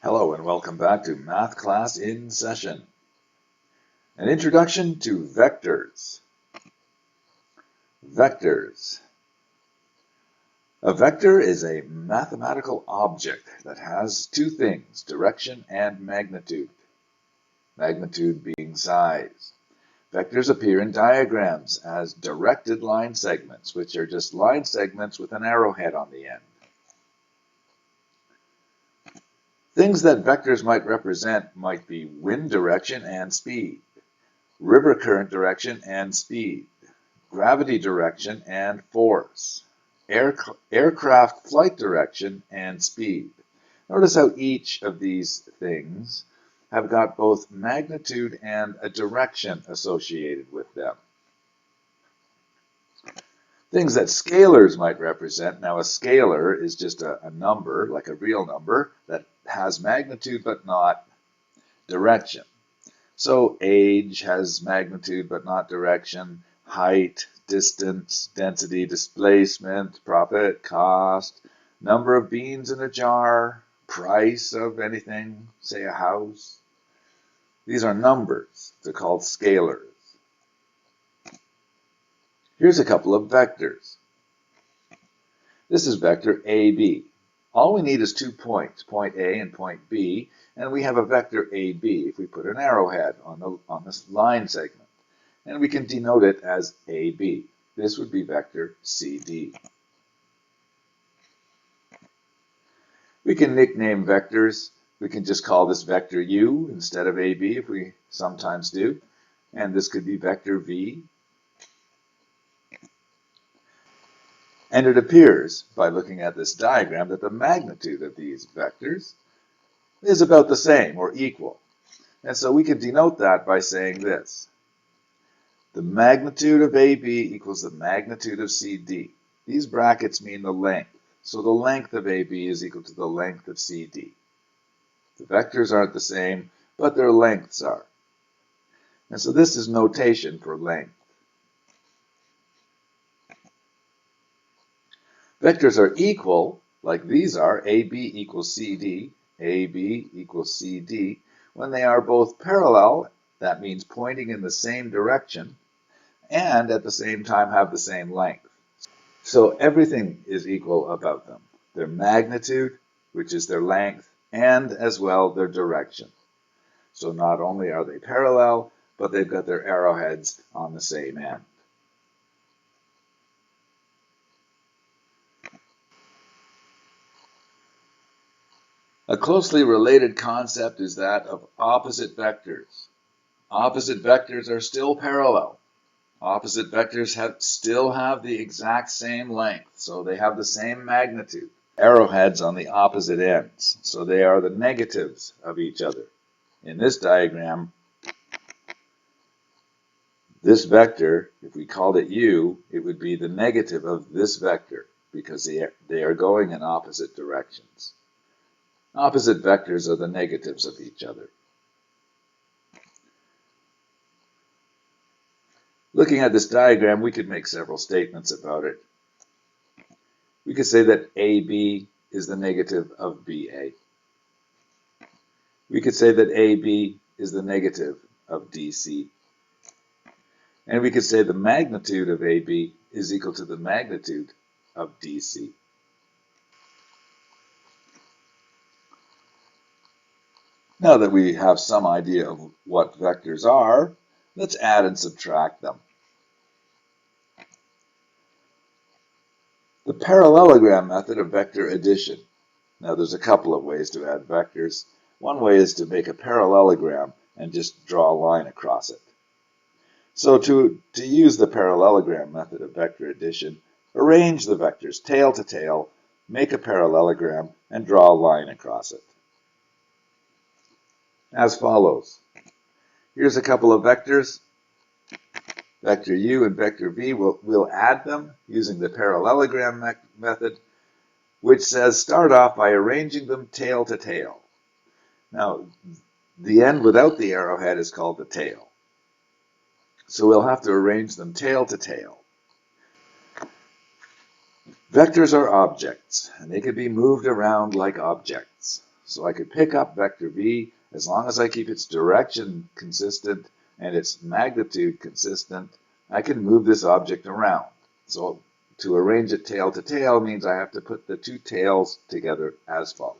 Hello and welcome back to Math Class in Session. An introduction to vectors. Vectors. A vector is a mathematical object that has two things, direction and magnitude. Magnitude being size. Vectors appear in diagrams as directed line segments, which are just line segments with an arrowhead on the end. Things that vectors might represent might be wind direction and speed, river current direction and speed, gravity direction and force, aircraft flight direction and speed. Notice how each of these things have got both magnitude and a direction associated with them. Things that scalars might represent. Now, a scalar is just a number, like a real number, that has magnitude but not direction. So age has magnitude but not direction, height, distance, density, displacement, profit, cost, number of beans in a jar, price of anything, say a house. These are numbers. They're called scalars. Here's a couple of vectors. This is vector AB. All we need is 2 points, point A and point B, and we have a vector AB if we put an arrowhead on this line segment. And we can denote it as AB. This would be vector CD. We can nickname vectors. We can just call this vector U instead of AB if we sometimes do. And this could be vector V. And it appears, by looking at this diagram, that the magnitude of these vectors is about the same or equal. And so we can denote that by saying this. The magnitude of AB equals the magnitude of CD. These brackets mean the length. So the length of AB is equal to the length of CD. The vectors aren't the same, but their lengths are. And so this is notation for length. Vectors are equal, like these are, AB equals CD, AB equals CD. When they are both parallel, that means pointing in the same direction, and at the same time have the same length. So everything is equal about them. Their magnitude, which is their length, and as well their direction. So not only are they parallel, but they've got their arrowheads on the same end. A closely related concept is that of opposite vectors. Opposite vectors are still parallel. Opposite vectors still have the exact same length, so they have the same magnitude. Arrowheads on the opposite ends, so they are the negatives of each other. In this diagram, this vector, if we called it U, it would be the negative of this vector because they are going in opposite directions. Opposite vectors are the negatives of each other. Looking at this diagram, we could make several statements about it. We could say that AB is the negative of BA. We could say that AB is the negative of DC. And we could say the magnitude of AB is equal to the magnitude of DC. Now that we have some idea of what vectors are, let's add and subtract them. The parallelogram method of vector addition. Now there's a couple of ways to add vectors. One way is to make a parallelogram and just draw a line across it. So to use the parallelogram method of vector addition, arrange the vectors tail to tail, make a parallelogram, and draw a line across it. As follows. Here's a couple of vectors, vector U and vector V. We'll add them using the parallelogram method, which says start off by arranging them tail to tail. Now, the end without the arrowhead is called the tail. So we'll have to arrange them tail to tail. Vectors are objects, and they can be moved around like objects. So I could pick up vector v as long as I keep its direction consistent and its magnitude consistent. I can move this object around. So to arrange it tail to tail means I have to put the two tails together as follows.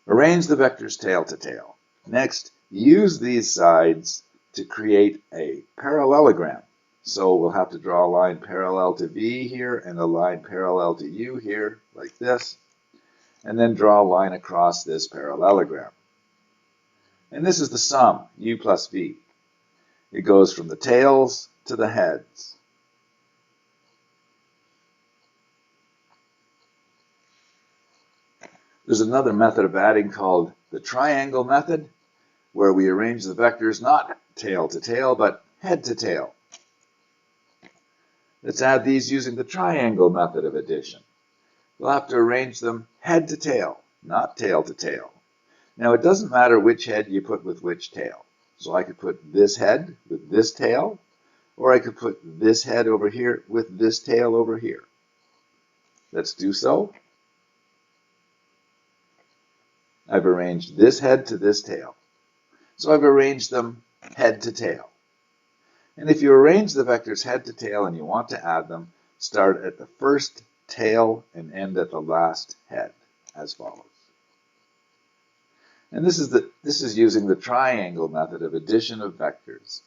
Arrange the vectors tail to tail. Next, use these sides to create a parallelogram. So we'll have to draw a line parallel to v here and a line parallel to u here, like this, and then draw a line across this parallelogram. And this is the sum, u plus v. It goes from the tails to the heads. There's another method of adding called the triangle method, where we arrange the vectors not tail to tail, but head to tail. Let's add these using the triangle method of addition. We'll have to arrange them head to tail, not tail to tail. Now, it doesn't matter which head you put with which tail. So I could put this head with this tail, or I could put this head over here with this tail over here. Let's do so. I've arranged this head to this tail. So I've arranged them head to tail. And if you arrange the vectors head to tail and you want to add them, start at the first tail and end at the last head, as follows. And this is using the triangle method of addition of vectors.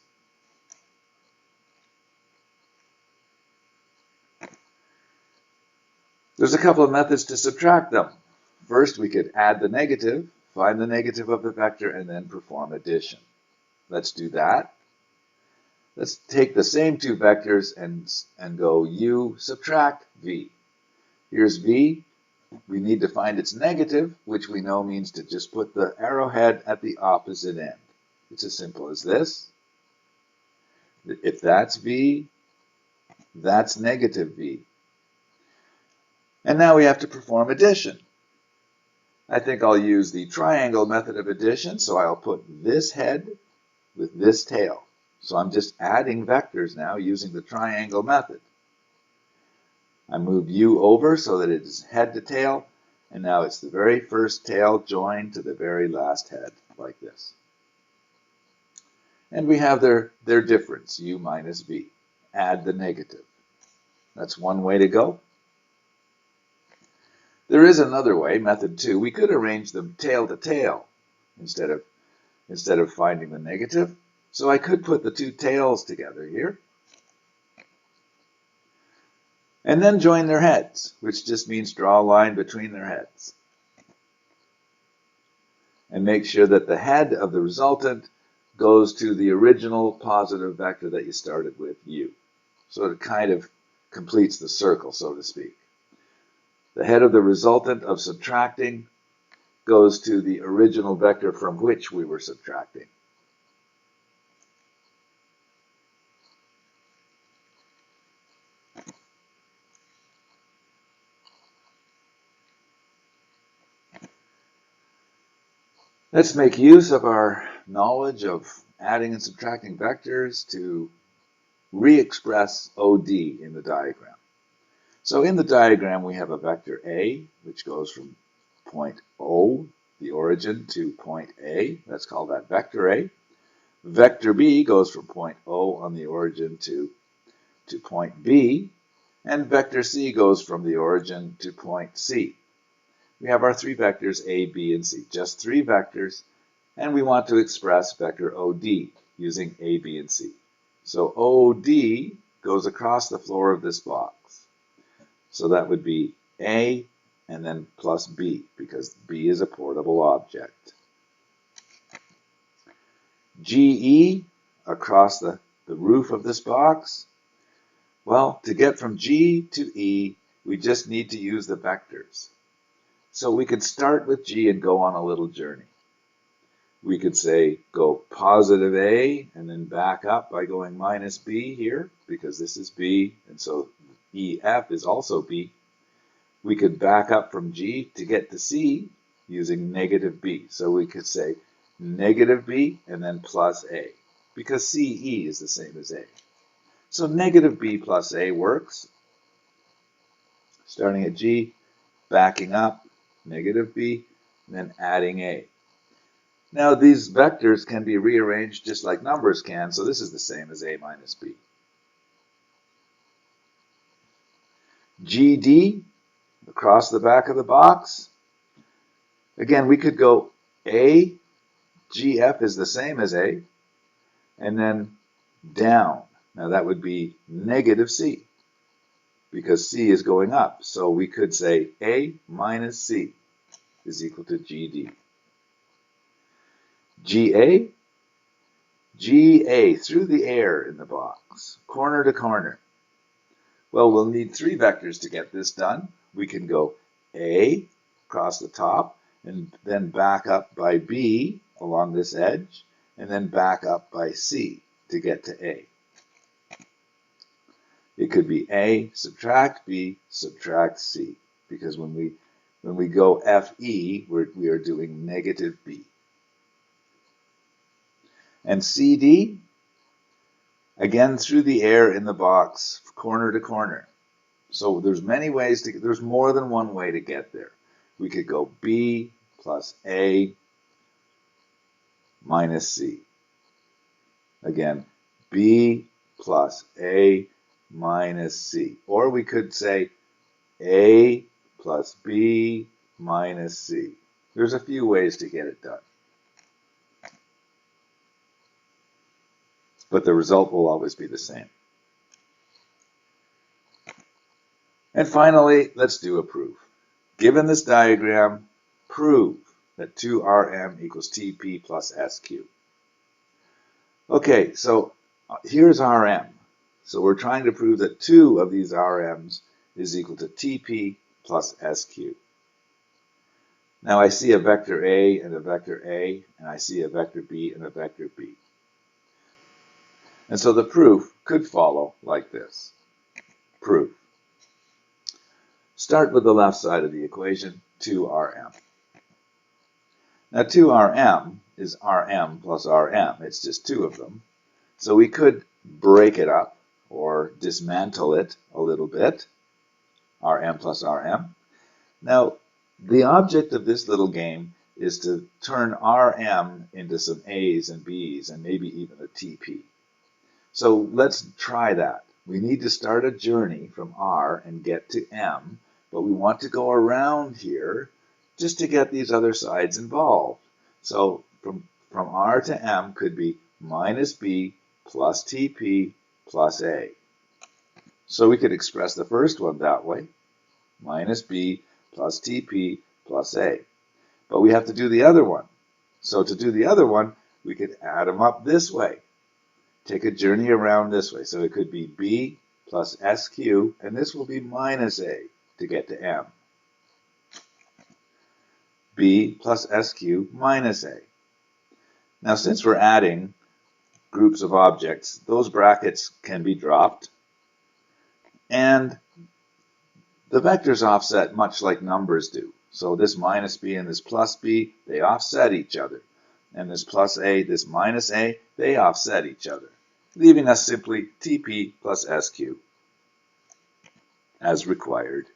There's a couple of methods to subtract them. First, we could add the negative, find the negative of the vector, and then perform addition. Let's do that. Let's take the same two vectors and go u subtract v. Here's v. We need to find its negative, which we know means to just put the arrowhead at the opposite end. It's as simple as this. If that's v, that's negative v. And now we have to perform addition. I think I'll use the triangle method of addition, so I'll put this head with this tail. So I'm just adding vectors now using the triangle method. I move u over so that it is head to tail, and now it's the very first tail joined to the very last head, like this. And we have their difference, u minus v. Add the negative. That's one way to go. There is another way, method 2. We could arrange them tail to tail instead of finding the negative. So I could put the two tails together here. And then join their heads, which just means draw a line between their heads. And make sure that the head of the resultant goes to the original positive vector that you started with, u. So it kind of completes the circle, so to speak. The head of the resultant of subtracting goes to the original vector from which we were subtracting. Let's make use of our knowledge of adding and subtracting vectors to re-express OD in the diagram. So in the diagram, we have a vector A, which goes from point O, the origin, to point A. Let's call that vector A. Vector B goes from point O on the origin to point B. And vector C goes from the origin to point C. We have our three vectors A, B, and C, just three vectors, and we want to express vector OD using A, B, and C. So OD goes across the floor of this box. So that would be A and then plus B, because B is a portable object. GE across the roof of this box. Well, to get from G to E, we just need to use the vectors. So we could start with G and go on a little journey. We could say go positive A and then back up by going minus B here, because this is B, and so EF is also B. We could back up from G to get to C using negative B. So we could say negative B and then plus A, because CE is the same as A. So negative B plus A works. Starting at G, backing up, negative b, and then adding a. Now these vectors can be rearranged just like numbers can, so this is the same as a minus b. GD, across the back of the box. Again, we could go a, GF is the same as a, and then down. Now that would be negative c, because c is going up. So we could say a minus c is equal to GD. GA, GA through the air in the box, corner to corner. Well, we'll need three vectors to get this done. We can go A across the top, and then back up by B along this edge, and then back up by C to get to A. It could be A, subtract B, subtract C, because when we go FE, we are doing negative B. And CD, again through the air in the box, corner to corner. So there's many ways to, there's more than one way to get there. We could go B plus A minus C. Again, B plus A minus C. Or we could say A plus B minus C. There's a few ways to get it done. But the result will always be the same. And finally, let's do a proof. Given this diagram, prove that 2Rm equals Tp plus Sq. Okay, so here's Rm. So we're trying to prove that 2 of these Rms is equal to Tp plus Sq. Now I see a vector A and a vector A, and I see a vector B and a vector B. And so the proof could follow like this. Proof. Start with the left side of the equation, 2Rm. Now 2Rm is Rm plus Rm. It's just two of them. So we could break it up or dismantle it a little bit, Rm plus Rm. Now the object of this little game is to turn Rm into some A's and B's and maybe even a Tp. So let's try that. We need to start a journey from R and get to M, but we want to go around here just to get these other sides involved. So from R to M could be minus B plus Tp plus A. So we could express the first one that way, minus B plus Tp plus A. But we have to do the other one. So to do the other one, we could add them up this way. Take a journey around this way. So it could be B plus SQ, and this will be minus A to get to M. B plus SQ minus A. Now since we're adding groups of objects, those brackets can be dropped, and the vectors offset much like numbers do. So this minus B and this plus B, they offset each other. And this plus A, this minus A, they offset each other, leaving us simply Tp plus SQ as required.